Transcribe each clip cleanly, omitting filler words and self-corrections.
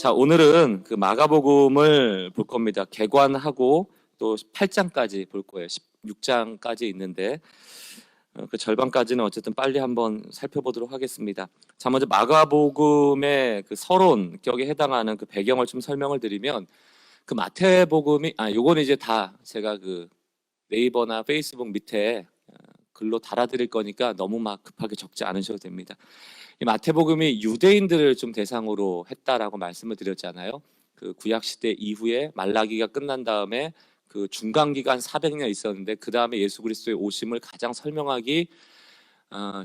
자, 오늘은 그 마가복음을 볼 겁니다. 개관하고 또 8장까지 볼 거예요. 16장까지 있는데 그 절반까지는 어쨌든 빨리 한번 살펴보도록 하겠습니다. 자, 먼저 마가복음의 그 서론격에 해당하는 그 배경을 좀 설명을 드리면, 그 마태복음이 요거는 이제 다 제가 그 네이버나 페이스북 밑에 글로 달아드릴 거니까 너무 막 급하게 적지 않으셔도 됩니다. 이 마태복음이 유대인들을 좀 대상으로 했다라고 말씀을 드렸잖아요. 그 구약 시대 이후에 말라기가 끝난 다음에 그 중간 기간 400년 있었는데, 그 다음에 예수 그리스도의 오심을 가장 설명하기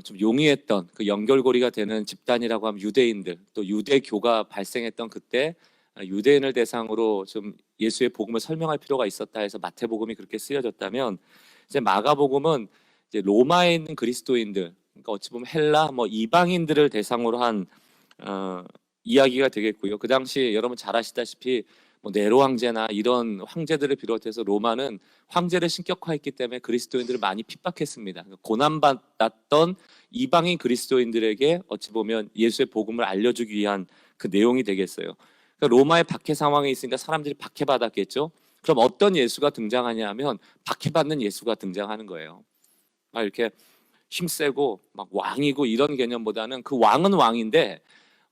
좀 용이했던 그 연결고리가 되는 집단이라고 하면 유대인들, 또 유대교가 발생했던 그때 유대인을 대상으로 좀 예수의 복음을 설명할 필요가 있었다 해서 마태복음이 그렇게 쓰여졌다면, 이제 마가복음은 이제 로마에 있는 그리스도인들, 그러니까 어찌 보면 헬라, 이방인들을 대상으로 한 이야기가 되겠고요. 그 당시 여러분 잘 아시다시피 네로 황제나 이런 황제들을 비롯해서 로마는 황제를 신격화했기 때문에 그리스도인들을 많이 핍박했습니다. 고난받았던 이방인 그리스도인들에게 어찌 보면 예수의 복음을 알려주기 위한 그 내용이 되겠어요. 그러니까 로마의 박해 상황에 있으니까 사람들이 박해받았겠죠. 그럼 어떤 예수가 등장하냐 하면 박해받는 예수가 등장하는 거예요. 이렇게 힘세고 막 왕이고 이런 개념보다는, 그 왕은 왕인데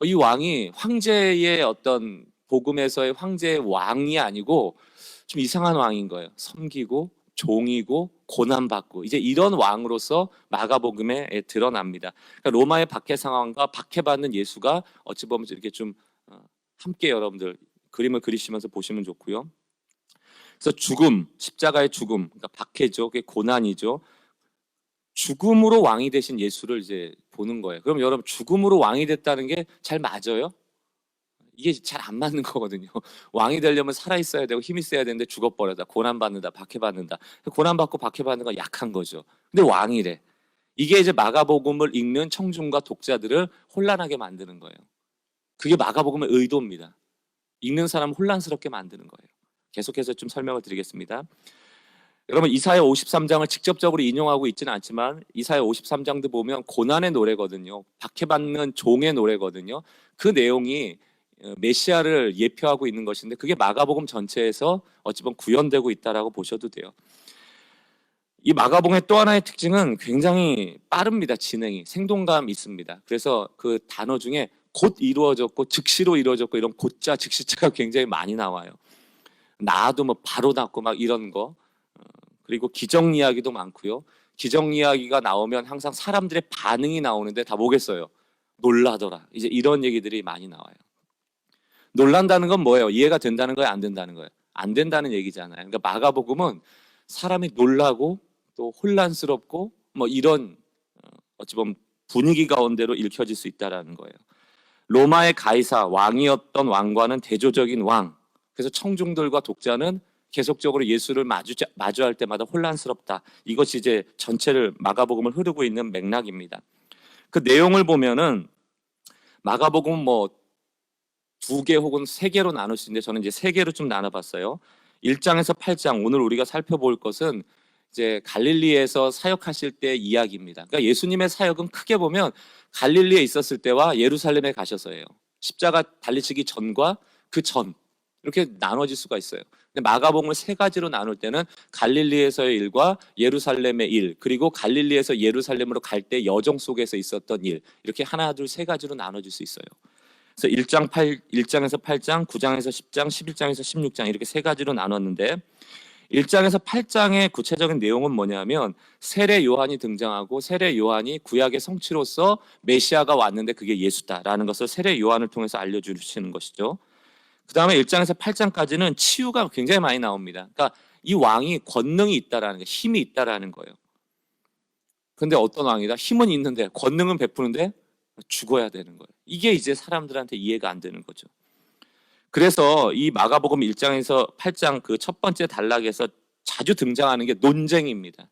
이 왕이 황제의 어떤 복음에서의 황제의 왕이 아니고 좀 이상한 왕인 거예요. 섬기고 종이고 고난받고, 이제 이런 왕으로서 마가복음에 드러납니다. 그러니까 로마의 박해 상황과 박해받는 예수가 어찌 보면 이렇게 좀 함께 여러분들 그림을 그리시면서 보시면 좋고요. 그래서 죽음, 십자가의 죽음, 그러니까 박해죠. 그게 고난이죠. 죽음으로 왕이 되신 예수를 이제 보는 거예요. 그럼 여러분, 죽음으로 왕이 됐다는 게 잘 맞아요? 이게 잘 안 맞는 거거든요. 왕이 되려면 살아 있어야 되고 힘이 있어야 되는데 죽어버려다, 고난받는다, 박해받는다. 고난받고 박해받는 건 약한 거죠. 근데 왕이래. 이게 이제 마가복음을 읽는 청중과 독자들을 혼란하게 만드는 거예요. 그게 마가복음의 의도입니다. 읽는 사람을 혼란스럽게 만드는 거예요. 계속해서 좀 설명을 드리겠습니다. 여러분, 이사야 53장을 직접적으로 인용하고 있지는 않지만 이사야 53장도 보면 고난의 노래거든요. 박해받는 종의 노래거든요. 그 내용이 메시아를 예표하고 있는 것인데, 그게 마가복음 전체에서 어찌 보면 구현되고 있다라고 보셔도 돼요. 이 마가복음의 또 하나의 특징은 굉장히 빠릅니다. 진행이 생동감 있습니다. 그래서 그 단어 중에 곧 이루어졌고 즉시로 이루어졌고 이런 곧자 즉시자가 굉장히 많이 나와요. 나도 바로 낫고 막 이런 거. 그리고 기적 이야기도 많고요. 기적 이야기가 나오면 항상 사람들의 반응이 나오는데 다 뭐겠어요? 놀라더라. 이제 이런 얘기들이 많이 나와요. 놀란다는 건 뭐예요? 이해가 된다는 거예요? 안 된다는 거예요? 안 된다는 얘기잖아요. 그러니까 마가복음은 사람이 놀라고 또 혼란스럽고 이런 어찌 보면 분위기 가운데로 읽혀질 수 있다는 거예요. 로마의 가이사, 왕이었던 왕과는 대조적인 왕. 그래서 청중들과 독자는 계속적으로 예수를 마주할 때마다 혼란스럽다. 이것이 이제 전체를 마가복음을 흐르고 있는 맥락입니다. 그 내용을 보면은 마가복음은 2개 혹은 3개로 나눌 수 있는데, 저는 이제 3개로 좀 나눠봤어요. 1장에서 8장, 오늘 우리가 살펴볼 것은 이제 갈릴리에서 사역하실 때 이야기입니다. 그러니까 예수님의 사역은 크게 보면 갈릴리에 있었을 때와 예루살렘에 가셔서예요. 십자가 달리시기 전과 그 전, 이렇게 나눠질 수가 있어요. 근데 마가복음을 3가지로 나눌 때는 갈릴리에서의 일과 예루살렘의 일, 그리고 갈릴리에서 예루살렘으로 갈 때 여정 속에서 있었던 일, 이렇게 하나, 둘, 3가지로 나눠질 수 있어요. 그래서 1장에서 8장, 9장에서 10장, 11장에서 16장 이렇게 3가지로 나눴는데, 1장에서 8장의 구체적인 내용은 뭐냐면, 세례 요한이 등장하고 세례 요한이 구약의 성취로서 메시아가 왔는데 그게 예수다라는 것을 세례 요한을 통해서 알려주시는 것이죠. 그 다음에 1장에서 8장까지는 치유가 굉장히 많이 나옵니다. 그러니까 이 왕이 권능이 있다라는 게, 힘이 있다라는 거예요. 그런데 어떤 왕이다? 힘은 있는데 권능은 베푸는데 죽어야 되는 거예요. 이게 이제 사람들한테 이해가 안 되는 거죠. 그래서 이 마가복음 1장에서 8장 그 첫 번째 단락에서 자주 등장하는 게 논쟁입니다.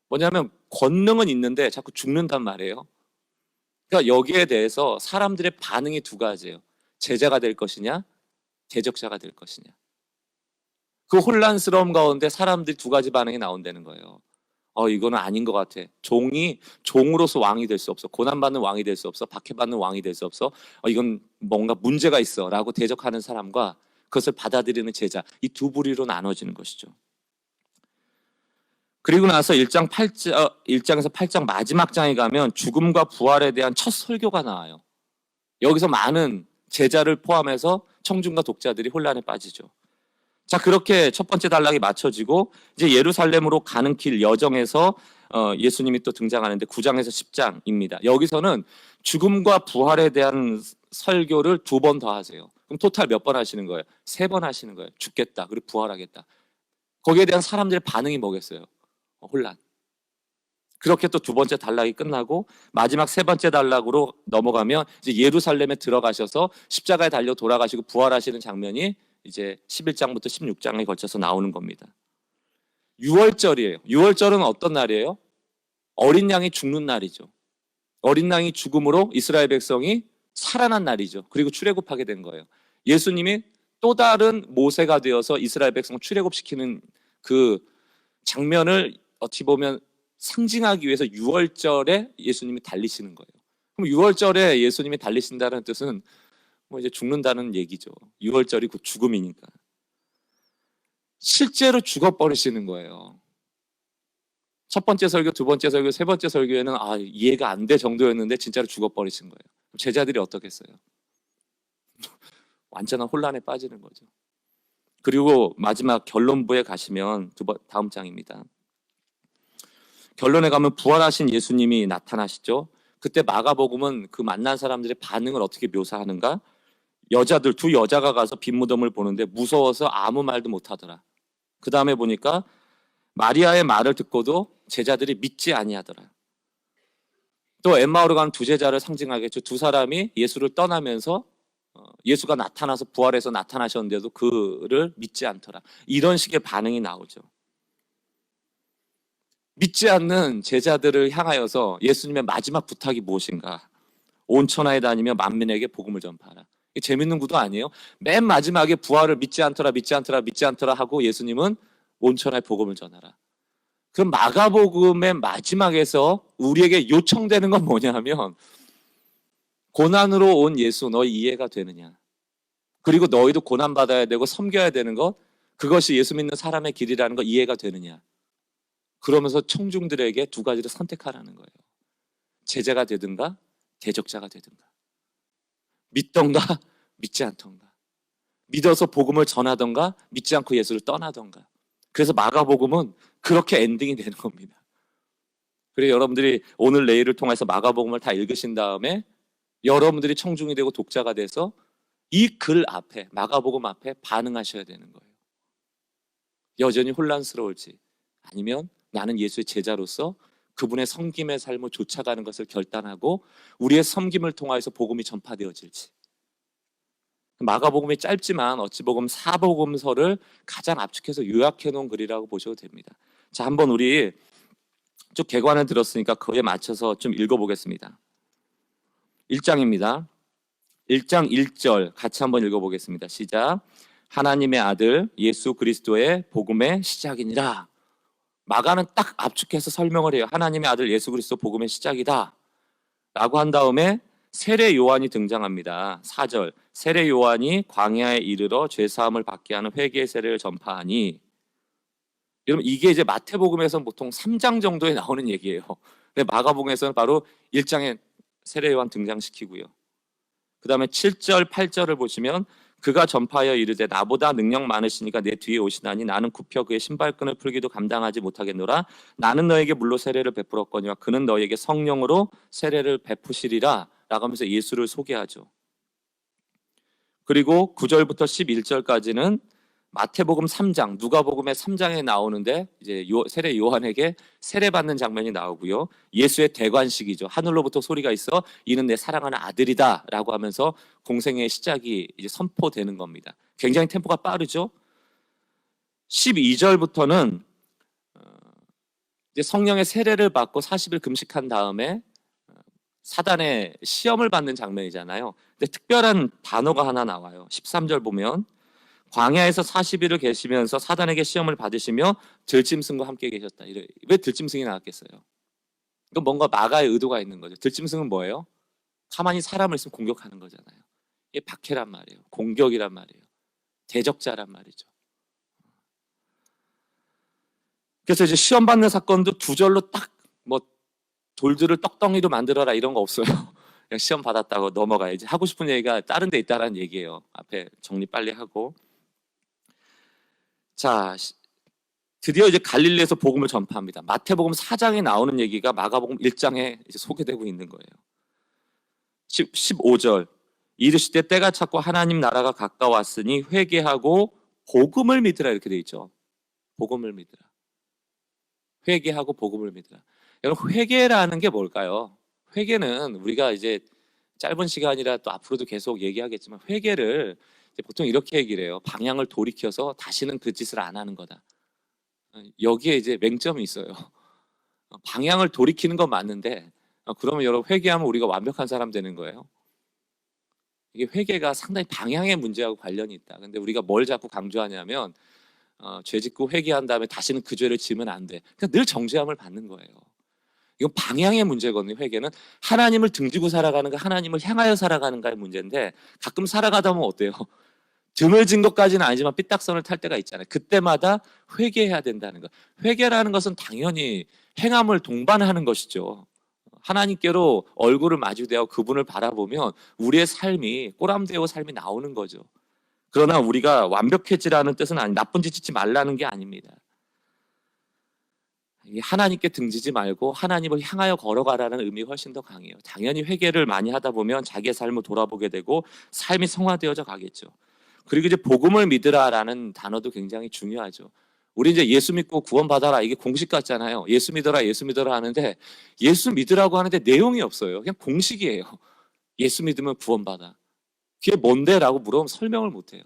뭐냐면 권능은 있는데 자꾸 죽는단 말이에요. 그러니까 여기에 대해서 사람들의 반응이 2가지예요. 제자가 될 것이냐, 대적자가 될 것이냐. 그 혼란스러움 가운데 사람들이 2가지 반응이 나온다는 거예요. 이거는 아닌 것 같아. 종으로서 왕이 될 수 없어. 고난받는 왕이 될 수 없어. 박해받는 왕이 될 수 없어. 이건 뭔가 문제가 있어. 라고 대적하는 사람과 그것을 받아들이는 제자. 이 두 부류로 나눠지는 것이죠. 그리고 나서 1장에서 8장 마지막 장에 가면 죽음과 부활에 대한 첫 설교가 나와요. 여기서 많은 제자를 포함해서 청중과 독자들이 혼란에 빠지죠. 자, 그렇게 첫 번째 단락이 맞춰지고 이제 예루살렘으로 가는 길 여정에서 예수님이 또 등장하는데 9장에서 10장입니다. 여기서는 죽음과 부활에 대한 설교를 2번 더 하세요. 그럼 토탈 몇 번 하시는 거예요? 3번 하시는 거예요. 죽겠다, 그리고 부활하겠다. 거기에 대한 사람들의 반응이 뭐겠어요? 혼란. 그렇게 또 2번째 단락이 끝나고 마지막 3번째 단락으로 넘어가면 이제 예루살렘에 들어가셔서 십자가에 달려 돌아가시고 부활하시는 장면이 이제 11장부터 16장에 걸쳐서 나오는 겁니다. 6월절이에요. 6월절은 어떤 날이에요? 어린 양이 죽는 날이죠. 어린 양이 죽음으로 이스라엘 백성이 살아난 날이죠. 그리고 출애굽하게 된 거예요. 예수님이 또 다른 모세가 되어서 이스라엘 백성 출애굽시키는 그 장면을 어찌 보면 상징하기 위해서 6월절에 예수님이 달리시는 거예요. 그럼 6월절에 예수님이 달리신다는 뜻은 이제 죽는다는 얘기죠. 6월절이 곧 죽음이니까. 실제로 죽어버리시는 거예요. 첫 번째 설교, 2번째 설교, 3번째 설교에는 이해가 안 될 정도였는데 진짜로 죽어버리신 거예요. 제자들이 어떻겠어요? 완전한 혼란에 빠지는 거죠. 그리고 마지막 결론부에 가시면 다음 장입니다. 결론에 가면 부활하신 예수님이 나타나시죠. 그때 마가복음은 그 만난 사람들의 반응을 어떻게 묘사하는가? 두 여자가 가서 빈 무덤을 보는데 무서워서 아무 말도 못하더라. 그 다음에 보니까 마리아의 말을 듣고도 제자들이 믿지 아니하더라. 또 엠마오로 간 2제자를 상징하겠죠. 2사람이 예수를 떠나면서 예수가 나타나서 부활해서 나타나셨는데도 그를 믿지 않더라. 이런 식의 반응이 나오죠. 믿지 않는 제자들을 향하여서 예수님의 마지막 부탁이 무엇인가? 온 천하에 다니며 만민에게 복음을 전파하라. 재밌는 구도 아니에요? 맨 마지막에 부활을 믿지 않더라, 믿지 않더라, 믿지 않더라 하고 예수님은 온 천하에 복음을 전하라. 그럼 마가복음의 마지막에서 우리에게 요청되는 건 뭐냐 하면 고난으로 온 예수 너희 이해가 되느냐? 그리고 너희도 고난받아야 되고 섬겨야 되는 것, 그것이 예수 믿는 사람의 길이라는 거 이해가 되느냐? 그러면서 청중들에게 2가지를 선택하라는 거예요. 제자가 되든가 대적자가 되든가. 믿던가 믿지 않던가. 믿어서 복음을 전하던가 믿지 않고 예수를 떠나던가. 그래서 마가복음은 그렇게 엔딩이 되는 겁니다. 그리고 여러분들이 오늘 내일을 통해서 마가복음을 다 읽으신 다음에 여러분들이 청중이 되고 독자가 돼서 이 글 앞에, 마가복음 앞에 반응하셔야 되는 거예요. 여전히 혼란스러울지 아니면 나는 예수의 제자로서 그분의 섬김의 삶을 쫓아가는 것을 결단하고 우리의 섬김을 통하여서 복음이 전파되어질지. 마가복음이 짧지만 어찌 보면 사복음서를 가장 압축해서 요약해 놓은 글이라고 보셔도 됩니다. 자, 한번 우리 쭉 개관을 들었으니까 그에 맞춰서 좀 읽어보겠습니다. 1장입니다. 1장 1절 같이 한번 읽어보겠습니다. 시작. 하나님의 아들 예수 그리스도의 복음의 시작이니라. 마가는 딱 압축해서 설명을 해요. 하나님의 아들 예수 그리스도 복음의 시작이다 라고 한 다음에 세례 요한이 등장합니다. 4절. 세례 요한이 광야에 이르러 죄사함을 받게 하는 회개의 세례를 전파하니. 여러분 이게 이제 마태복음에서는 보통 3장 정도에 나오는 얘기예요. 근데 마가복음에서는 바로 1장에 세례 요한 등장시키고요. 그 다음에 7절 8절을 보시면 그가 전파하여 이르되 나보다 능력 많으시니까 내 뒤에 오시나니 나는 굽혀 그의 신발끈을 풀기도 감당하지 못하겠노라. 나는 너에게 물로 세례를 베풀었거니와 그는 너에게 성령으로 세례를 베푸시리라 라고 하면서 예수를 소개하죠. 그리고 9절부터 11절까지는 마태복음 3장, 누가복음의 3장에 나오는데 이제 세례 요한에게 세례받는 장면이 나오고요. 예수의 대관식이죠. 하늘로부터 소리가 있어 이는 내 사랑하는 아들이다 라고 하면서 공생의 시작이 이제 선포되는 겁니다. 굉장히 템포가 빠르죠. 12절부터는 이제 성령의 세례를 받고 40일 금식한 다음에 사단의 시험을 받는 장면이잖아요. 근데 특별한 단어가 하나 나와요. 13절 보면 광야에서 40일을 계시면서 사단에게 시험을 받으시며 들짐승과 함께 계셨다. 왜 들짐승이 나왔겠어요? 이건 뭔가 마가의 의도가 있는 거죠. 들짐승은 뭐예요? 가만히 사람을 있으면 공격하는 거잖아요. 이게 박해란 말이에요. 공격이란 말이에요. 대적자란 말이죠. 그래서 이제 시험 받는 사건도 두 절로 딱 뭐 돌들을 떡덩이로 만들어라 이런 거 없어요. 그냥 시험 받았다고 넘어가야지. 하고 싶은 얘기가 다른 데 있다라는 얘기예요. 앞에 정리 빨리 하고. 자, 드디어 이제 갈릴리에서 복음을 전파합니다. 마태복음 4장에 나오는 얘기가 마가복음 1장에 이제 소개되고 있는 거예요. 15절. 이르시되 때가 찼고 하나님 나라가 가까웠으니 회개하고 복음을 믿으라 이렇게 돼 있죠. 복음을 믿으라. 회개하고 복음을 믿으라. 여러분, 회개라는 게 뭘까요? 회개는 우리가 이제 짧은 시간이라 또 앞으로도 계속 얘기하겠지만 회개를 이제 보통 이렇게 얘기를 해요. 방향을 돌이켜서 다시는 그 짓을 안 하는 거다. 여기에 이제 맹점이 있어요. 방향을 돌이키는 건 맞는데 그러면 여러분 회개하면 우리가 완벽한 사람 되는 거예요. 이게 회개가 상당히 방향의 문제하고 관련이 있다. 근데 우리가 뭘 자꾸 강조하냐면 죄 짓고 회개한 다음에 다시는 그 죄를 지으면 안 돼. 그러니까 늘 정죄함을 받는 거예요. 이건 방향의 문제거든요. 회개는 하나님을 등지고 살아가는가 하나님을 향하여 살아가는가의 문제인데 가끔 살아가다 보면 어때요? 등을 진 것까지는 아니지만 삐딱선을 탈 때가 있잖아요. 그때마다 회개해야 된다는 거. 회개라는 것은 당연히 행함을 동반하는 것이죠. 하나님께로 얼굴을 마주대어 그분을 바라보면 우리의 삶이 꼬람대어 삶이 나오는 거죠. 그러나 우리가 완벽해지라는 뜻은 나쁜 짓 짓지 말라는 게 아닙니다. 하나님께 등지지 말고 하나님을 향하여 걸어가라는 의미가 훨씬 더 강해요. 당연히 회개를 많이 하다 보면 자기의 삶을 돌아보게 되고 삶이 성화되어져 가겠죠. 그리고 이제 복음을 믿으라라는 단어도 굉장히 중요하죠. 우리 이제 예수 믿고 구원받아라 이게 공식 같잖아요. 예수 믿어라 예수 믿어라 하는데 예수 믿으라고 하는데 내용이 없어요. 그냥 공식이에요. 예수 믿으면 구원받아. 그게 뭔데? 라고 물어보면 설명을 못해요.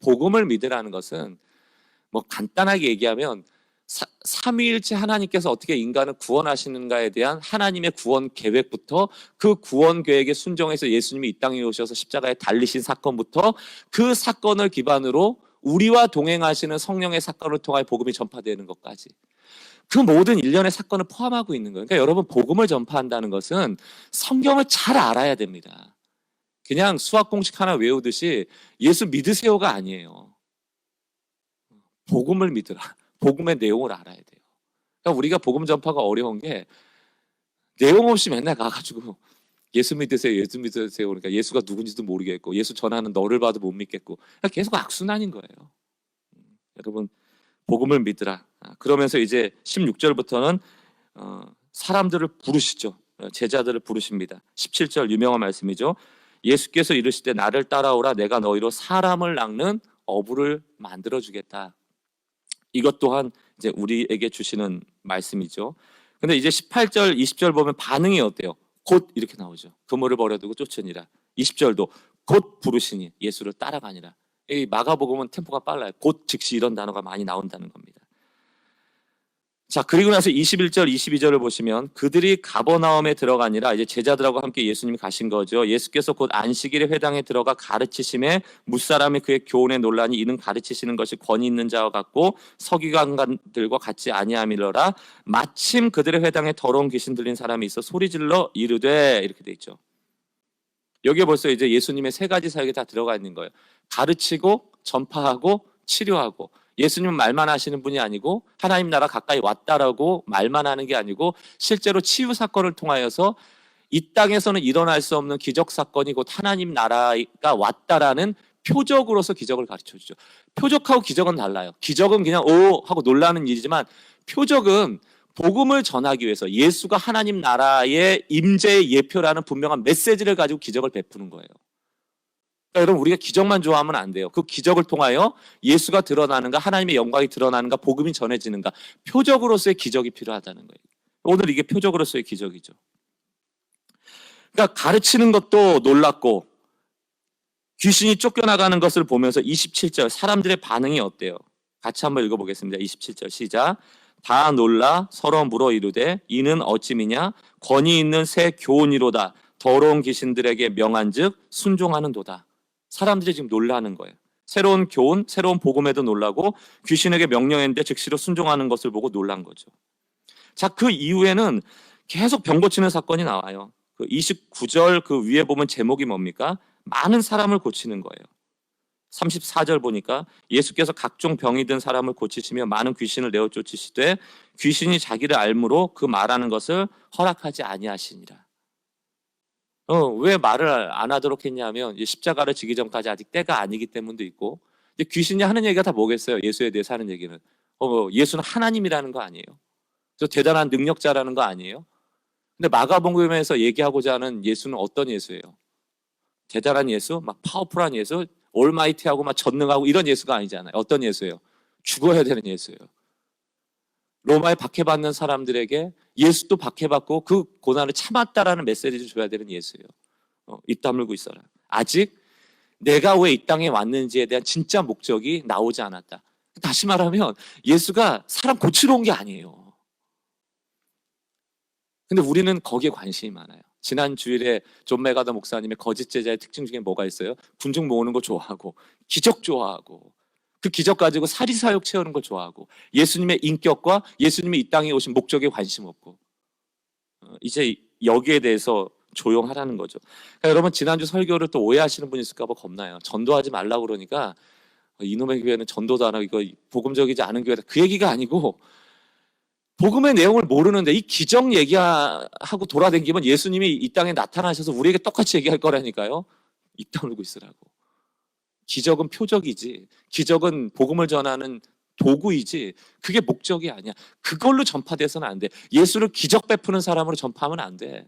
복음을 믿으라는 것은 뭐 간단하게 얘기하면 삼위일체 하나님께서 어떻게 인간을 구원하시는가에 대한 하나님의 구원 계획부터 그 구원 계획에 순종해서 예수님이 이 땅에 오셔서 십자가에 달리신 사건부터 그 사건을 기반으로 우리와 동행하시는 성령의 사건을 통하여 복음이 전파되는 것까지 그 모든 일련의 사건을 포함하고 있는 거예요. 그러니까 여러분 복음을 전파한다는 것은 성경을 잘 알아야 됩니다. 그냥 수학 공식 하나 외우듯이 예수 믿으세요가 아니에요. 복음을 믿으라. 복음의 내용을 알아야 돼요. 그러니까 우리가 복음 전파가 어려운 게 내용 없이 맨날 가가지고 예수 믿으세요, 예수 믿으세요. 그러니까 예수가 누군지도 모르겠고 예수 전하는 너를 봐도 못 믿겠고 그러니까 계속 악순환인 거예요. 여러분 복음을 믿으라. 그러면서 이제 16절부터는 사람들을 부르시죠. 제자들을 부르십니다. 17절 유명한 말씀이죠. 예수께서 이르시되 나를 따라오라 내가 너희로 사람을 낚는 어부를 만들어 주겠다. 이것 또한 이제 우리에게 주시는 말씀이죠. 근데 이제 18절, 20절 보면 반응이 어때요? 곧 이렇게 나오죠. 그물을 버려두고 쫓으니라. 20절도 곧 부르시니 예수를 따라가니라. 이 마가복음은 템포가 빨라요. 곧 즉시 이런 단어가 많이 나온다는 겁니다. 자, 그리고 나서 21절, 22절을 보시면 그들이 가버나움에 들어가니라. 이제 제자들하고 함께 예수님이 가신 거죠. 예수께서 곧 안식일에 회당에 들어가 가르치심에 무사람이 그의 교훈에 논란이 이는 가르치시는 것이 권위 있는 자와 같고 서기관들과 같지 아니함이러라. 마침 그들의 회당에 더러운 귀신 들린 사람이 있어 소리질러 이르되 이렇게 돼 있죠. 여기에 벌써 이제 예수님의 세 가지 사역이 다 들어가 있는 거예요. 가르치고 전파하고 치료하고. 예수님은 말만 하시는 분이 아니고 하나님 나라 가까이 왔다라고 말만 하는 게 아니고 실제로 치유 사건을 통하여서 이 땅에서는 일어날 수 없는 기적 사건이 곧 하나님 나라가 왔다라는 표적으로서 기적을 가르쳐주죠. 표적하고 기적은 달라요. 기적은 그냥 오 하고 놀라는 일이지만 표적은 복음을 전하기 위해서 예수가 하나님 나라의 임재의 예표라는 분명한 메시지를 가지고 기적을 베푸는 거예요. 그러니까 여러분 우리가 기적만 좋아하면 안 돼요. 그 기적을 통하여 예수가 드러나는가 하나님의 영광이 드러나는가 복음이 전해지는가 표적으로서의 기적이 필요하다는 거예요. 오늘 이게 표적으로서의 기적이죠. 그러니까 가르치는 것도 놀랍고 귀신이 쫓겨나가는 것을 보면서 27절 사람들의 반응이 어때요? 같이 한번 읽어보겠습니다. 27절 시작. 다 놀라 서로 물어 이르되 이는 어찌미냐 권위 있는 새 교훈이로다 더러운 귀신들에게 명한즉 순종하는도다. 사람들이 지금 놀라는 거예요. 새로운 교훈, 새로운 복음에도 놀라고 귀신에게 명령했는데 즉시로 순종하는 것을 보고 놀란 거죠. 자, 그 이후에는 계속 병 고치는 사건이 나와요. 그 29절 그 위에 보면 제목이 뭡니까? 많은 사람을 고치는 거예요. 34절 보니까 예수께서 각종 병이 든 사람을 고치시며 많은 귀신을 내어 쫓으시되 귀신이 자기를 알므로 그 말하는 것을 허락하지 아니하시니라. 왜 말을 안 하도록 했냐면 십자가를 지기 전까지 아직 때가 아니기 때문도 있고, 근데 귀신이 하는 얘기가 다 뭐겠어요? 예수에 대해서 하는 얘기는 예수는 하나님이라는 거 아니에요? 저 대단한 능력자라는 거 아니에요? 근데 마가복음에서 얘기하고자 하는 예수는 어떤 예수예요? 대단한 예수? 막 파워풀한 예수? 올마이티하고 막 전능하고 이런 예수가 아니잖아요. 어떤 예수예요? 죽어야 되는 예수예요. 로마에 박해받는 사람들에게 예수도 박해받고 그 고난을 참았다라는 메시지를 줘야 되는 예수예요. 입 다물고 있어라. 아직 내가 왜 이 땅에 왔는지에 대한 진짜 목적이 나오지 않았다. 다시 말하면 예수가 사람 고치러 온 게 아니에요. 근데 우리는 거기에 관심이 많아요. 지난 주일에 존 메가더 목사님의 거짓 제자의 특징 중에 뭐가 있어요? 군중 모으는 거 좋아하고 기적 좋아하고 그 기적 가지고 사리사욕 채우는 걸 좋아하고 예수님의 인격과 예수님이 이 땅에 오신 목적에 관심 없고 이제 여기에 대해서 조용하라는 거죠. 그러니까 여러분 지난주 설교를 또 오해하시는 분이 있을까 봐 겁나요. 전도하지 말라고 그러니까 이놈의 교회는 전도도 안 하고 이거 복음적이지 않은 교회다. 그 얘기가 아니고 복음의 내용을 모르는데 이 기적 얘기하고 돌아다니면 예수님이 이 땅에 나타나셔서 우리에게 똑같이 얘기할 거라니까요. 입 다물고 있으라고. 기적은 표적이지, 기적은 복음을 전하는 도구이지 그게 목적이 아니야. 그걸로 전파돼서는 안 돼. 예수를 기적 베푸는 사람으로 전파하면 안 돼.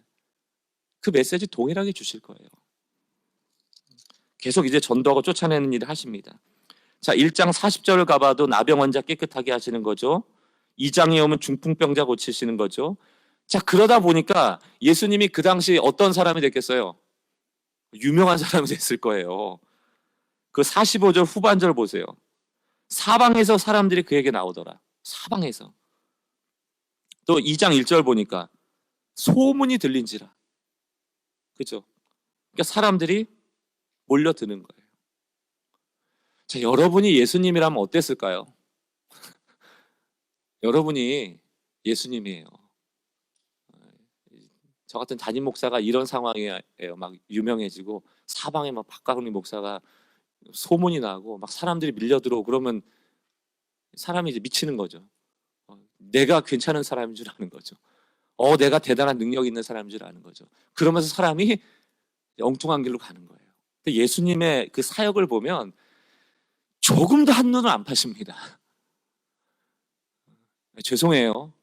그 메시지 동일하게 주실 거예요. 계속 이제 전도하고 쫓아내는 일을 하십니다. 자, 1장 40절을 가봐도 나병 환자 깨끗하게 하시는 거죠. 2장에 오면 중풍병자 고치시는 거죠. 자, 그러다 보니까 예수님이 그 당시 어떤 사람이 됐겠어요? 유명한 사람이 됐을 거예요. 그 45절 후반절 보세요. 사방에서 사람들이 그에게 나오더라. 사방에서. 또 2장 1절 보니까 소문이 들린지라. 그죠? 그러니까 사람들이 몰려드는 거예요. 자, 여러분이 예수님이라면 어땠을까요? 여러분이 예수님이에요. 저 같은 담임 목사가 이런 상황이에요. 막 유명해지고 사방에 막 박가훈이 목사가 소문이 나고 막 사람들이 밀려 들어오고 그러면 사람이 이제 미치는 거죠. 내가 괜찮은 사람인 줄 아는 거죠. 내가 대단한 능력 있는 사람인 줄 아는 거죠. 그러면서 사람이 엉뚱한 길로 가는 거예요. 근데 예수님의 그 사역을 보면 조금도 한눈을 안 파십니다. 죄송해요.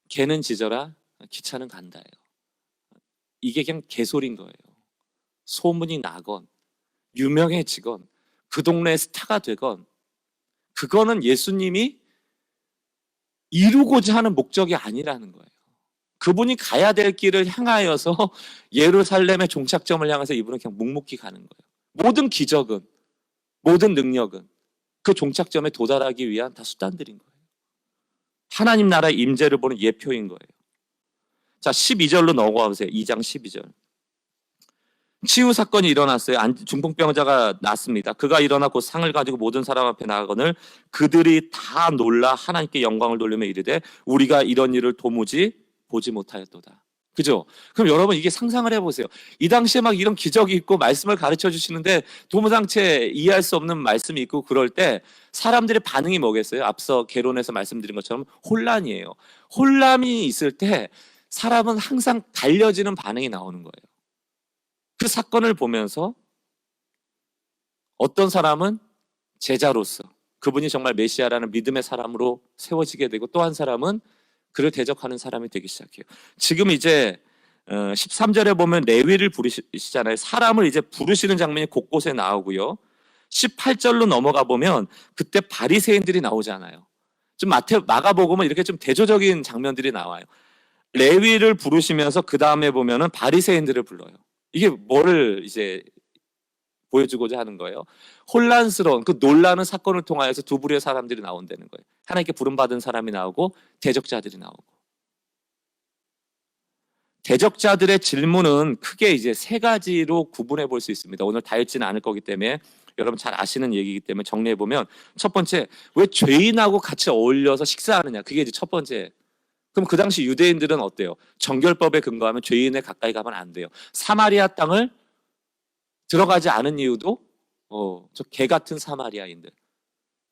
개는 짖어라, 기차는 간다예요. 이게 그냥 개소리인 거예요. 소문이 나건 유명해지건 그 동네의 스타가 되건 그거는 예수님이 이루고자 하는 목적이 아니라는 거예요. 그분이 가야 될 길을 향하여서 예루살렘의 종착점을 향해서 이분은 그냥 묵묵히 가는 거예요. 모든 기적은, 모든 능력은 그 종착점에 도달하기 위한 다 수단들인 거예요. 하나님 나라의 임재를 보는 예표인 거예요. 자, 12절로 넘어가 보세요. 2장 12절. 치유 사건이 일어났어요. 중풍병자가 났습니다. 그가 일어나 곧 상을 가지고 모든 사람 앞에 나가거늘 그들이 다 놀라 하나님께 영광을 돌리며 이르되 우리가 이런 일을 도무지 보지 못하였도다. 그죠? 그럼 여러분 이게 상상을 해보세요. 이 당시에 막 이런 기적이 있고 말씀을 가르쳐 주시는데 도무상체 이해할 수 없는 말씀이 있고 그럴 때 사람들의 반응이 뭐겠어요? 앞서 개론에서 말씀드린 것처럼 혼란이에요. 혼란이 있을 때 사람은 항상 달려지는 반응이 나오는 거예요. 그 사건을 보면서 어떤 사람은 제자로서 그분이 정말 메시아라는 믿음의 사람으로 세워지게 되고 또 한 사람은 그를 대적하는 사람이 되기 시작해요. 지금 이제 13절에 보면 레위를 부르시잖아요. 사람을 이제 부르시는 장면이 곳곳에 나오고요. 18절로 넘어가 보면 그때 바리새인들이 나오잖아요. 좀 마가복음은 이렇게 좀 대조적인 장면들이 나와요. 레위를 부르시면서 그 다음에 보면은 바리새인들을 불러요. 이게 뭐를 이제 보여주고자 하는 거예요? 혼란스러운 그 놀라는 사건을 통하여서 두 부류의 사람들이 나온다는 거예요. 하나님께 부름받은 사람이 나오고 대적자들이 나오고. 대적자들의 질문은 크게 이제 세 가지로 구분해 볼 수 있습니다. 오늘 다 읽지는 않을 거기 때문에 여러분 잘 아시는 얘기이기 때문에 정리해 보면, 첫 번째, 왜 죄인하고 같이 어울려서 식사하느냐, 그게 이제 첫 번째. 그럼 그 당시 유대인들은 어때요? 정결법에 근거하면 죄인에 가까이 가면 안 돼요. 사마리아 땅을 들어가지 않은 이유도 저 개 같은 사마리아인들,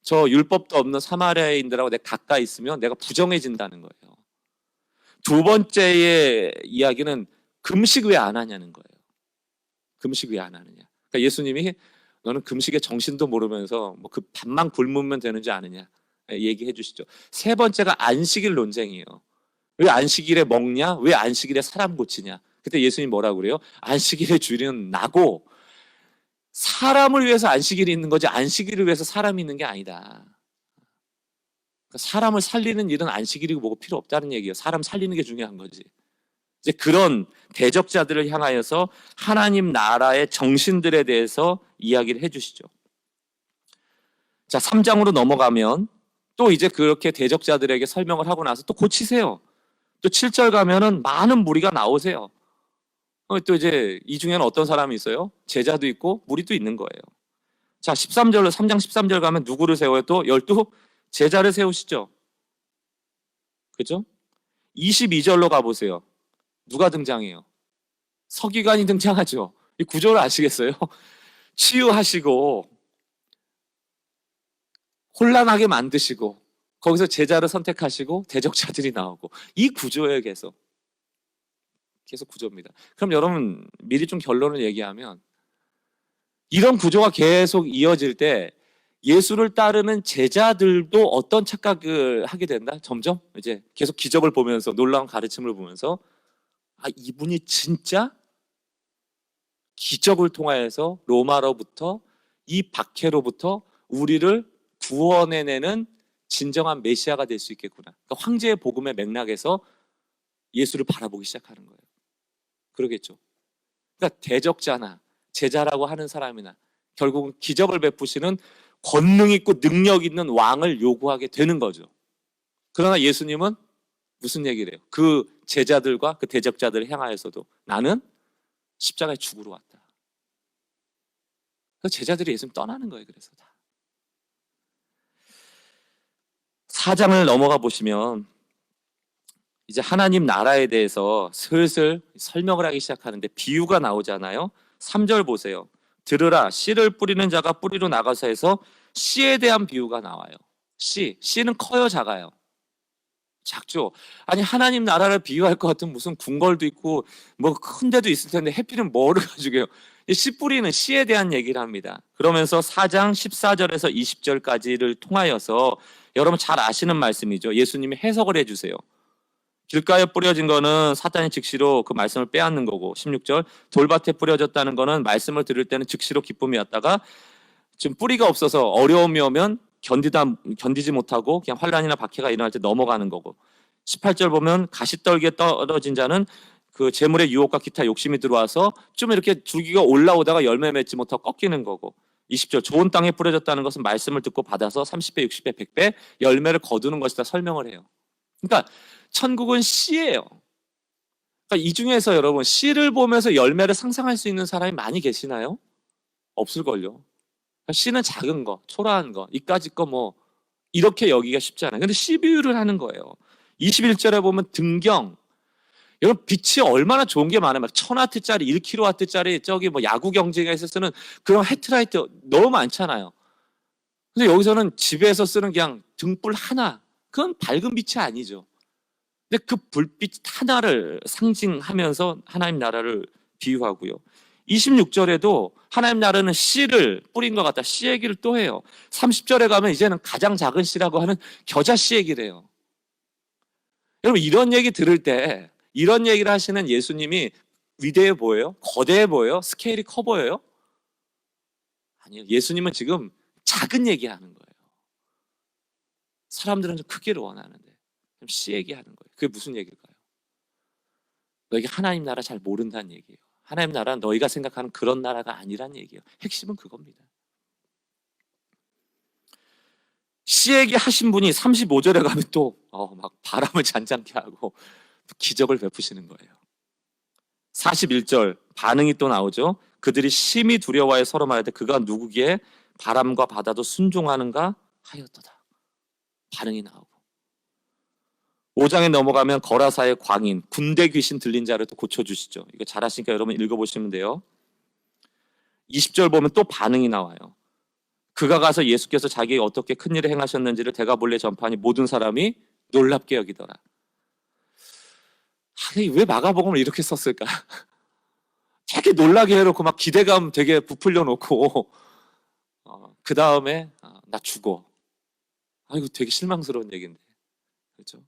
저 율법도 없는 사마리아인들하고 내가 가까이 있으면 내가 부정해진다는 거예요. 두 번째의 이야기는 금식 왜 안 하냐는 거예요. 금식 왜 안 하느냐. 그러니까 예수님이 너는 금식의 정신도 모르면서 뭐 그 밥만 굶으면 되는 줄 아느냐 얘기해 주시죠. 세 번째가 안식일 논쟁이에요. 왜 안식일에 먹냐? 왜 안식일에 사람 고치냐? 그때 예수님 뭐라고 그래요? 안식일의 주인은 나고 사람을 위해서 안식일이 있는 거지 안식일을 위해서 사람이 있는 게 아니다. 그러니까 사람을 살리는 일은 안식일이고 뭐고 필요 없다는 얘기예요. 사람 살리는 게 중요한 거지. 이제 그런 대적자들을 향하여서 하나님 나라의 정신들에 대해서 이야기를 해주시죠. 자, 3장으로 넘어가면 또 이제 그렇게 대적자들에게 설명을 하고 나서 또 고치세요. 또 7절 가면은 많은 무리가 나오세요. 또 이제 이 중에는 어떤 사람이 있어요? 제자도 있고 무리도 있는 거예요. 자, 13절로 3장 13절 가면 누구를 세워요? 또 12 제자를 세우시죠. 그죠? 22절로 가보세요. 누가 등장해요? 서기관이 등장하죠. 이 구조를 아시겠어요? 치유하시고 혼란하게 만드시고 거기서 제자를 선택하시고 대적자들이 나오고, 이 구조예요. 계속 구조입니다. 그럼 여러분 미리 좀 결론을 얘기하면, 이런 구조가 계속 이어질 때 예수를 따르는 제자들도 어떤 착각을 하게 된다? 점점 이제 계속 기적을 보면서, 놀라운 가르침을 보면서, 아, 이분이 진짜 기적을 통하여서 로마로부터, 이 박해로부터 우리를 구원해내는 진정한 메시아가 될 수 있겠구나. 그러니까 황제의 복음의 맥락에서 예수를 바라보기 시작하는 거예요. 그러겠죠. 그러니까 대적자나 제자라고 하는 사람이나 결국은 기적을 베푸시는 권능 있고 능력 있는 왕을 요구하게 되는 거죠. 그러나 예수님은 무슨 얘기를 해요? 그 제자들과 그 대적자들을 향하여서도 나는 십자가에 죽으러 왔다. 그 제자들이 예수님 떠나는 거예요. 그래서 다. 4장을 넘어가 보시면 이제 하나님 나라에 대해서 슬슬 설명을 하기 시작하는데 비유가 나오잖아요. 3절 보세요. 들으라, 씨를 뿌리는 자가 뿌리로 나가서 해서 씨에 대한 비유가 나와요. 씨는 커요, 작아요? 작죠. 아니, 하나님 나라를 비유할 것 같은 무슨 궁궐도 있고 뭐 큰 데도 있을 텐데 해필은 뭐를 가지고요? 씨 뿌리는 씨에 대한 얘기를 합니다. 그러면서 4장 14절에서 20절까지를 통하여서 여러분 잘 아시는 말씀이죠. 예수님이 해석을 해주세요. 길가에 뿌려진 거는 사탄이 즉시로 그 말씀을 빼앗는 거고, 16절 돌밭에 뿌려졌다는 거는 말씀을 들을 때는 즉시로 기쁨이었다가 지금 뿌리가 없어서 어려움이 오면 견디지 못하고 그냥 환난이나 박해가 일어날 때 넘어가는 거고, 18절 보면 가시떨기에 떨어진 자는 그 재물의 유혹과 기타 욕심이 들어와서 좀 이렇게 줄기가 올라오다가 열매 맺지 못하고 꺾이는 거고, 20절 좋은 땅에 뿌려졌다는 것은 말씀을 듣고 받아서 30배, 60배, 100배 열매를 거두는 것이다 설명을 해요. 그러니까 천국은 씨예요. 그러니까 이 중에서 여러분 씨를 보면서 열매를 상상할 수 있는 사람이 많이 계시나요? 없을걸요. 씨는 작은 거, 초라한 거, 이까짓 거 뭐 이렇게 여기가 쉽지 않아요. 근데 씨 비유를 하는 거예요. 21절에 보면 등경, 여러분 빛이 얼마나 좋은 게 많아요. 막 1000와트짜리, 1kW짜리 저기 뭐 야구 경기에서 쓰는 그런 헤드라이트 너무 많잖아요. 근데 여기서는 집에서 쓰는 그냥 등불 하나, 그건 밝은 빛이 아니죠. 근데 그 불빛 하나를 상징하면서 하나님 나라를 비유하고요. 26절에도 하나님 나라는 씨를 뿌린 것 같다. 씨 얘기를 또 해요. 30절에 가면 이제는 가장 작은 씨라고 하는 겨자 씨 얘기를 해요. 여러분 이런 얘기 들을 때, 이런 얘기를 하시는 예수님이 위대해 보여요? 거대해 보여요? 스케일이 커 보여요? 아니요. 예수님은 지금 작은 얘기하는 거예요. 사람들은 좀 크기를 원하는데 좀 씨 얘기하는 거예요. 그게 무슨 얘기일까요? 너희가 하나님 나라 잘 모른다는 얘기예요. 하나님 나라는 너희가 생각하는 그런 나라가 아니란 얘기예요. 핵심은 그겁니다. 씨 얘기하신 분이 35절에 가면 또 막 바람을 잔잔케 하고 또 기적을 베푸시는 거예요. 41절 반응이 또 나오죠. 그들이 심히 두려워하여 서로 말하되 그가 누구기에 바람과 바다도 순종하는가 하였도다. 반응이 나오고 5장에 넘어가면 거라사의 광인, 군대 귀신 들린 자를 또 고쳐주시죠. 이거 잘하시니까 여러분 읽어보시면 돼요. 20절 보면 또 반응이 나와요. 그가 가서 예수께서 자기에게 어떻게 큰일을 행하셨는지를 대가볼래 전파하니 모든 사람이 놀랍게 여기더라. 아니, 왜 마가복음을 이렇게 썼을까? 되게 놀라게 해놓고 막 기대감 되게 부풀려 놓고 그 다음에 나 죽어. 이거 되게 실망스러운 얘기인데, 그렇죠?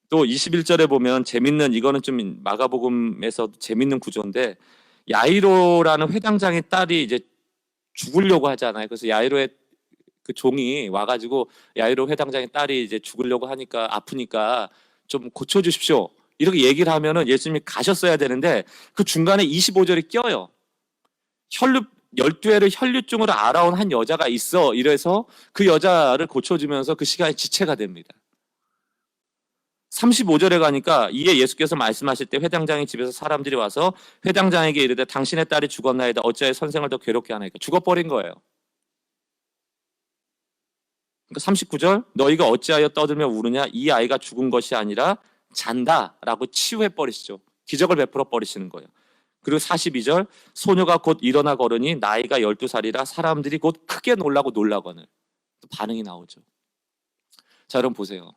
또 21절에 보면 재밌는, 이거는 좀 마가복음에서 재밌는 구조인데, 야이로라는 회당장의 딸이 이제 죽으려고 하잖아요. 그래서 야이로의 그 종이 와가지고 야이로 회당장의 딸이 이제 죽으려고 하니까, 아프니까 좀 고쳐주십시오, 이렇게 얘기를 하면은 예수님이 가셨어야 되는데 그 중간에 25절이 껴요. 12회를 혈류증으로 알아온 한 여자가 있어, 이래서 그 여자를 고쳐주면서 그 시간이 지체가 됩니다. 35절에 가니까 이에 예수께서 말씀하실 때 회당장의 집에서 사람들이 와서 회당장에게 이르되 당신의 딸이 죽었나이다. 어찌하여 선생을 더 괴롭게 하나이까. 죽어버린 거예요. 그러니까 39절, 너희가 어찌하여 떠들며 우느냐. 이 아이가 죽은 것이 아니라 잔다라고 치유해버리시죠. 기적을 베풀어 버리시는 거예요. 그리고 42절, 소녀가 곧 일어나 걸으니 나이가 12살이라 사람들이 곧 크게 놀라고 놀라거늘. 또 반응이 나오죠. 자, 여러분 보세요.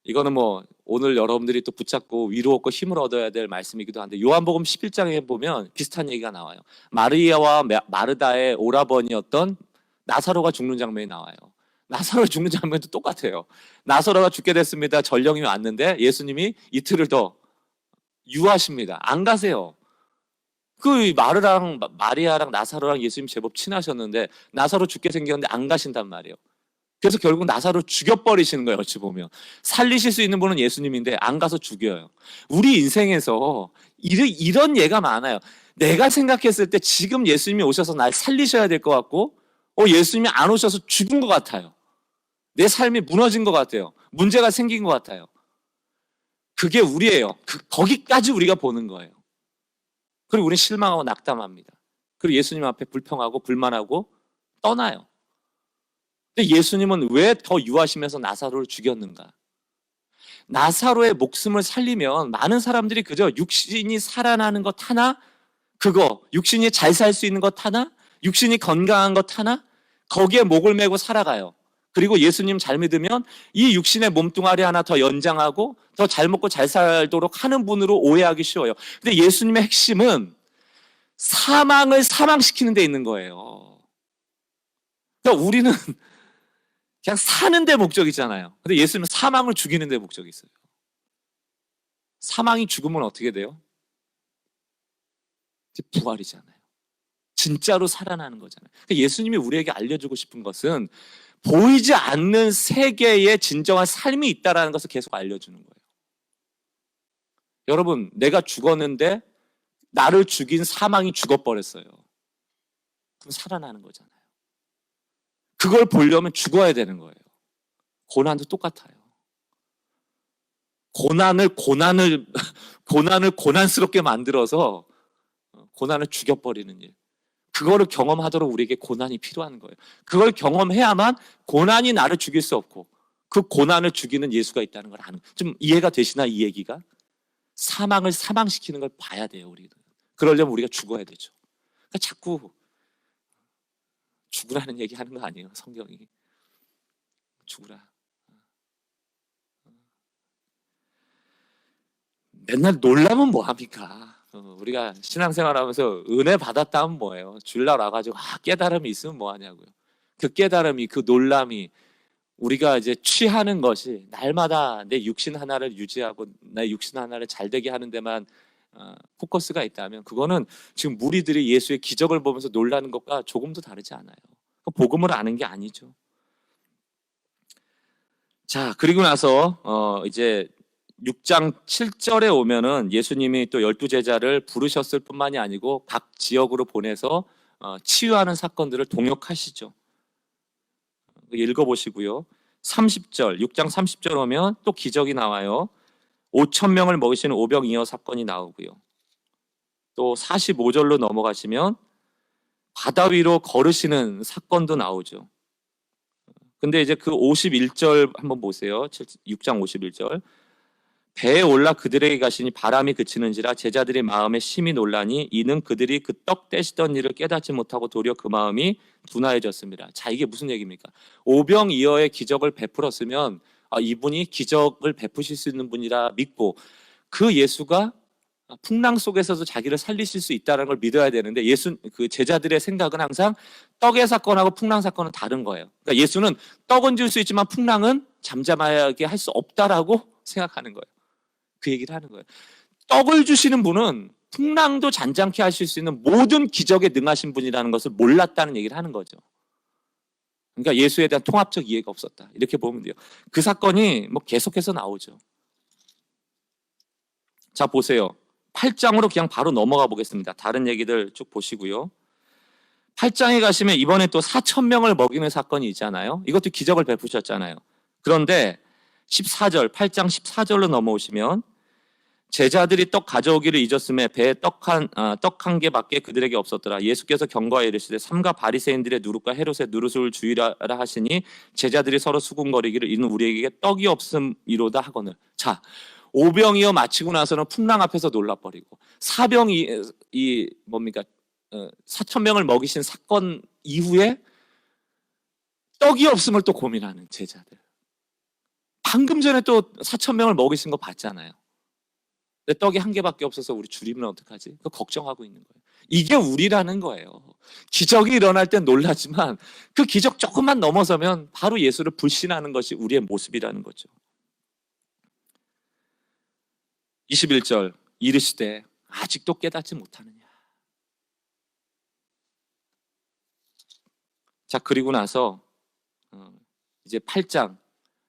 이거는 뭐 오늘 여러분들이 또 붙잡고 위로 얻고 힘을 얻어야 될 말씀이기도 한데, 요한복음 11장에 보면 비슷한 얘기가 나와요. 마리아와 마르다의 오라버니였던 나사로가 죽는 장면이 나와요. 나사로 죽는 장면도 똑같아요. 나사로가 죽게 됐습니다. 전령이 왔는데 예수님이 이틀을 더 유하십니다. 안 가세요. 그 마리아랑 나사로랑 예수님 제법 친하셨는데 나사로 죽게 생겼는데 안 가신단 말이에요. 그래서 결국 나사로 죽여버리시는 거예요. 어찌 보면 살리실 수 있는 분은 예수님인데 안 가서 죽여요. 우리 인생에서 이런 예가 많아요. 내가 생각했을 때 지금 예수님이 오셔서 날 살리셔야 될 것 같고, 예수님이 안 오셔서 죽은 것 같아요. 내 삶이 무너진 것 같아요. 문제가 생긴 것 같아요. 그게 우리예요. 거기까지 우리가 보는 거예요. 그리고 우리는 실망하고 낙담합니다. 그리고 예수님 앞에 불평하고 불만하고 떠나요. 근데 예수님은 왜 더 유하시면서 나사로를 죽였는가? 나사로의 목숨을 살리면 많은 사람들이 그저 육신이 살아나는 것 하나, 그거 육신이 잘 살 수 있는 것 하나, 육신이 건강한 것 하나, 거기에 목을 메고 살아가요. 그리고 예수님 잘 믿으면 이 육신의 몸뚱아리 하나 더 연장하고 더 잘 먹고 잘 살도록 하는 분으로 오해하기 쉬워요. 근데 예수님의 핵심은 사망을 사망시키는 데 있는 거예요. 그러니까 우리는 그냥 사는 데 목적이잖아요. 근데 예수님은 사망을 죽이는 데 목적이 있어요. 사망이 죽으면 어떻게 돼요? 부활이잖아요. 진짜로 살아나는 거잖아요. 그러니까 예수님이 우리에게 알려주고 싶은 것은 보이지 않는 세계에 진정한 삶이 있다는 것을 계속 알려주는 거예요. 여러분, 내가 죽었는데 나를 죽인 사망이 죽어버렸어요. 그럼 살아나는 거잖아요. 그걸 보려면 죽어야 되는 거예요. 고난도 똑같아요. 고난을 고난스럽게 만들어서 고난을 죽여버리는 일. 그거를 경험하도록 우리에게 고난이 필요한 거예요. 그걸 경험해야만 고난이 나를 죽일 수 없고 그 고난을 죽이는 예수가 있다는 걸 아는. 좀 이해가 되시나, 이 얘기가? 사망을 사망시키는 걸 봐야 돼요, 우리는. 그러려면 우리가 죽어야 되죠. 그러니까 자꾸 죽으라는 얘기 하는 거 아니에요, 성경이. 죽으라. 맨날 놀라면 뭐합니까? 우리가 신앙생활 하면서 은혜 받았다 하면 뭐예요? 주일날 와가지고 깨달음이 있으면 뭐하냐고요. 그 깨달음이, 그 놀람이 우리가 이제 취하는 것이 날마다 내 육신 하나를 유지하고 내 육신 하나를 잘되게 하는 데만 포커스가 있다면, 그거는 지금 무리들이 예수의 기적을 보면서 놀라는 것과 조금도 다르지 않아요. 복음을 아는 게 아니죠. 자, 그리고 나서 이제 6장 7절에 오면은 예수님이 또 12제자를 부르셨을 뿐만이 아니고 각 지역으로 보내서 치유하는 사건들을 동역하시죠. 읽어보시고요. 30절, 6장 30절 오면 또 기적이 나와요. 5,000명을 먹이시는 오병이어 사건이 나오고요. 또 45절로 넘어가시면 바다 위로 걸으시는 사건도 나오죠. 근데 이제 그 51절 한번 보세요. 6장 51절. 배에 올라 그들에게 가시니 바람이 그치는지라 제자들의 마음에 심히 놀라니 이는 그들이 그 떡 떼시던 일을 깨닫지 못하고 도리어 그 마음이 둔하여졌습니다. 자, 이게 무슨 얘기입니까? 오병이어의 기적을 베풀었으면 이분이 기적을 베푸실 수 있는 분이라 믿고 그 예수가 풍랑 속에서도 자기를 살리실 수 있다는 걸 믿어야 되는데 그 제자들의 생각은 항상 떡의 사건하고 풍랑 사건은 다른 거예요. 그러니까 예수는 떡은 줄 수 있지만 풍랑은 잠잠하게 할 수 없다라고 생각하는 거예요. 그 얘기를 하는 거예요. 떡을 주시는 분은 풍랑도 잔잔케 하실 수 있는 모든 기적에 능하신 분이라는 것을 몰랐다는 얘기를 하는 거죠. 그러니까 예수에 대한 통합적 이해가 없었다. 이렇게 보면 돼요. 그 사건이 뭐 계속해서 나오죠. 자, 보세요. 8장으로 그냥 바로 넘어가 보겠습니다. 다른 얘기들 쭉 보시고요. 8장에 가시면 이번에 또 4,000명을 먹이는 사건이 있잖아요. 이것도 기적을 베푸셨잖아요. 그런데 14절, 8장 14절로 넘어오시면 제자들이 떡 가져오기를 잊었음에 배에 떡 한 개밖에 그들에게 없었더라. 예수께서 경고하여 이르시되 삼가 바리새인들의 누룩과 헤롯의 누룩을 주의하라 하시니 제자들이 서로 수군거리기를 이는 우리에게 떡이 없음이로다 하거늘. 자, 오병이어 마치고 나서는 풍랑 앞에서 놀라버리고 사병이 뭡니까 4,000명을 먹이신 사건 이후에 떡이 없음을 또 고민하는 제자들. 방금 전에 또 4,000명을 먹이신 거 봤잖아요. 근데 떡이 한 개밖에 없어서 우리 줄이면 어떡하지? 그거 걱정하고 있는 거예요. 이게 우리라는 거예요. 기적이 일어날 땐 놀라지만 그 기적 조금만 넘어서면 바로 예수를 불신하는 것이 우리의 모습이라는 거죠. 21절 이르시되 아직도 깨닫지 못하느냐. 자, 그리고 나서 이제 8장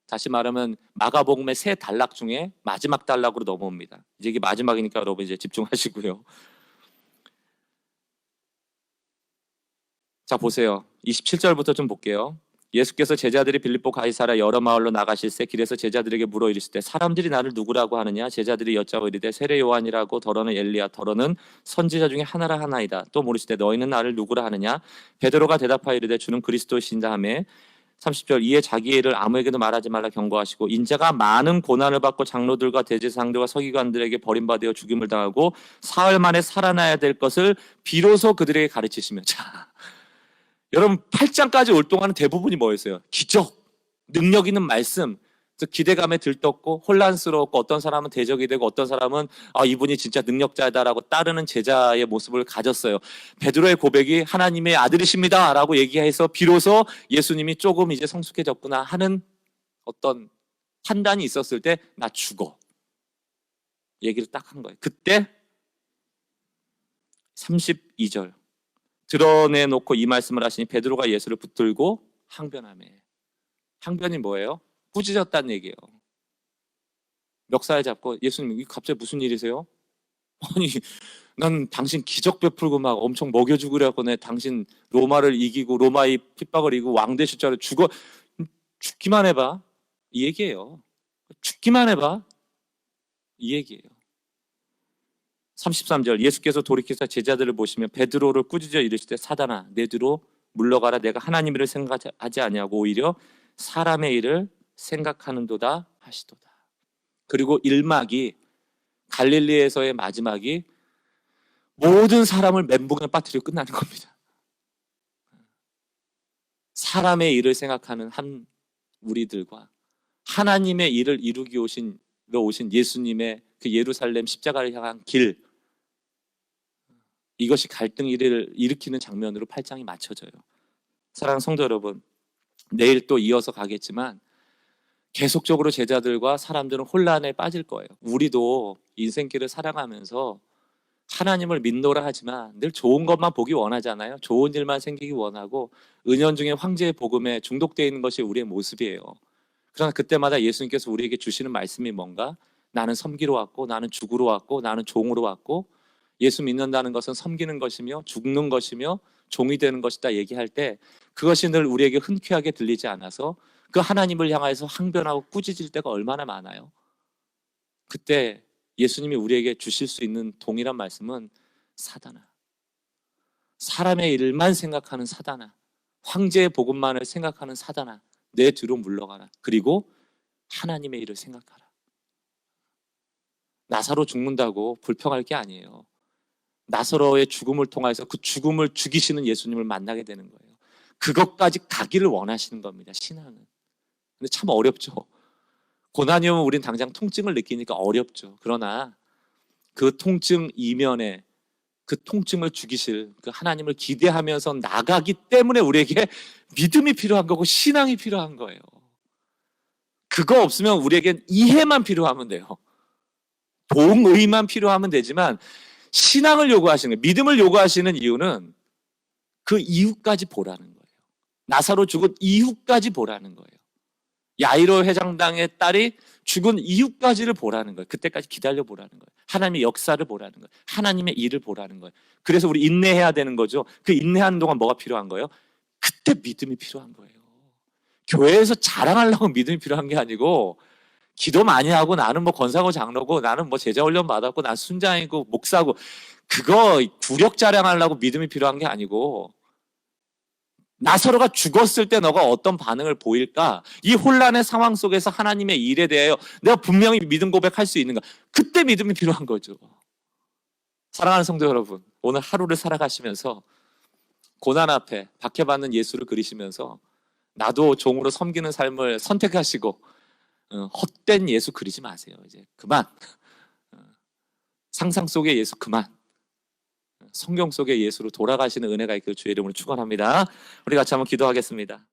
다시 말하면 마가복음의 세 단락 중에 마지막 단락으로 넘어옵니다. 이제 이게 마지막이니까 여러분 이제 집중하시고요. 자, 보세요. 27절부터 좀 볼게요. 예수께서 제자들이 빌립보 가이사랴 여러 마을로 나가실새 길에서 제자들에게 물어 이르시되 사람들이 나를 누구라고 하느냐. 제자들이 여짜고 이르되 세례 요한이라고 더러는 엘리야 더러는 선지자 중에 하나라 하나이다. 또 물으시되 너희는 나를 누구라 하느냐. 베드로가 대답하여 이르되 주는 그리스도이신다 하매 30절 이에 자기의 일을 아무에게도 말하지 말라 경고하시고 인자가 많은 고난을 받고 장로들과 대제사장들과 서기관들에게 버림받아 죽임을 당하고 사흘 만에 살아나야 될 것을 비로소 그들에게 가르치시며. 자, 여러분 8장까지 올 동안은 대부분이 뭐였어요? 기적, 능력 있는 말씀, 기대감에 들떴고 혼란스러웠고 어떤 사람은 대적이 되고 어떤 사람은 이분이 진짜 능력자다라고 따르는 제자의 모습을 가졌어요. 베드로의 고백이 하나님의 아들이십니다 라고 얘기해서 비로소 예수님이 조금 이제 성숙해졌구나 하는 어떤 판단이 있었을 때 나 죽어 얘기를 딱 한 거예요. 그때 32절 드러내놓고 이 말씀을 하시니 베드로가 예수를 붙들고 항변하며. 항변이 뭐예요? 꾸짖었다는 얘기예요. 멱살 잡고 예수님 이게 갑자기 무슨 일이세요? 아니 난 당신 기적 베풀고 막 엄청 먹여주고 그래갖고 내 당신 로마를 이기고 로마의 핍박을 이기고 왕 되실 줄 알고 죽기만 해봐 이 얘기예요. 죽기만 해봐 이 얘기예요. 33절 예수께서 돌이켜서 제자들을 보시며 베드로를 꾸짖어 이르시되 사단아 내 뒤로 물러가라. 내가 하나님 일을 생각하지 아니하고 오히려 사람의 일을 생각하는도다 하시도다. 그리고 1막이 갈릴리에서의 마지막이 모든 사람을 멘붕에 빠뜨리고 끝나는 겁니다. 사람의 일을 생각하는 한 우리들과 하나님의 일을 이루기 오신 예수님의 그 예루살렘 십자가를 향한 길, 이것이 갈등을 일으키는 장면으로 8장이 맞춰져요. 사랑하는 성도 여러분, 내일 또 이어서 가겠지만 계속적으로 제자들과 사람들은 혼란에 빠질 거예요. 우리도 인생길을 살아가면서 하나님을 믿노라 하지만 늘 좋은 것만 보기 원하잖아요. 좋은 일만 생기기 원하고 은연중에 황제의 복음에 중독되어 있는 것이 우리의 모습이에요. 그러나 그때마다 예수님께서 우리에게 주시는 말씀이 뭔가? 나는 섬기러 왔고 나는 죽으러 왔고 나는 종으로 왔고 예수 믿는다는 것은 섬기는 것이며 죽는 것이며 종이 되는 것이다 얘기할 때 그것이 늘 우리에게 흔쾌하게 들리지 않아서 그 하나님을 향해서 항변하고 꾸짖을 때가 얼마나 많아요. 그때 예수님이 우리에게 주실 수 있는 동일한 말씀은 사단아, 사람의 일만 생각하는 사단아, 황제의 복음만을 생각하는 사단아, 내 뒤로 물러가라. 그리고 하나님의 일을 생각하라. 나사로 죽는다고 불평할 게 아니에요. 나사로의 죽음을 통해서 그 죽음을 죽이시는 예수님을 만나게 되는 거예요. 그것까지 가기를 원하시는 겁니다, 신앙은. 근데 참 어렵죠. 고난이 오면 우린 당장 통증을 느끼니까 어렵죠. 그러나 그 통증 이면에 그 통증을 죽이실 그 하나님을 기대하면서 나가기 때문에 우리에게 믿음이 필요한 거고 신앙이 필요한 거예요. 그거 없으면 우리에겐 이해만 필요하면 돼요. 동의만 필요하면 되지만 신앙을 요구하시는 거예요. 믿음을 요구하시는 이유는 그 이후까지 보라는 거예요. 나사로 죽은 이후까지 보라는 거예요. 야이로 회장당의 딸이 죽은 이후까지를 보라는 거예요. 그때까지 기다려 보라는 거예요. 하나님의 역사를 보라는 거예요. 하나님의 일을 보라는 거예요. 그래서 우리 인내해야 되는 거죠. 그 인내하는 동안 뭐가 필요한 거예요? 그때 믿음이 필요한 거예요. 교회에서 자랑하려고 믿음이 필요한 게 아니고 기도 많이 하고 나는 뭐 권사고 장로고 나는 뭐 제자 훈련 받았고 난 순장이고 목사고 그거 구력 자랑하려고 믿음이 필요한 게 아니고 나사로가 죽었을 때 너가 어떤 반응을 보일까? 이 혼란의 상황 속에서 하나님의 일에 대하여 내가 분명히 믿음 고백할 수 있는가? 그때 믿음이 필요한 거죠. 사랑하는 성도 여러분, 오늘 하루를 살아가시면서 고난 앞에 박해받는 예수를 그리시면서 나도 종으로 섬기는 삶을 선택하시고 헛된 예수 그리지 마세요. 이제 그만. 상상 속의 예수 그만. 성경 속의 예수로 돌아가시는 은혜가 있기를 주의 이름으로 축원합니다. 우리 같이 한번 기도하겠습니다.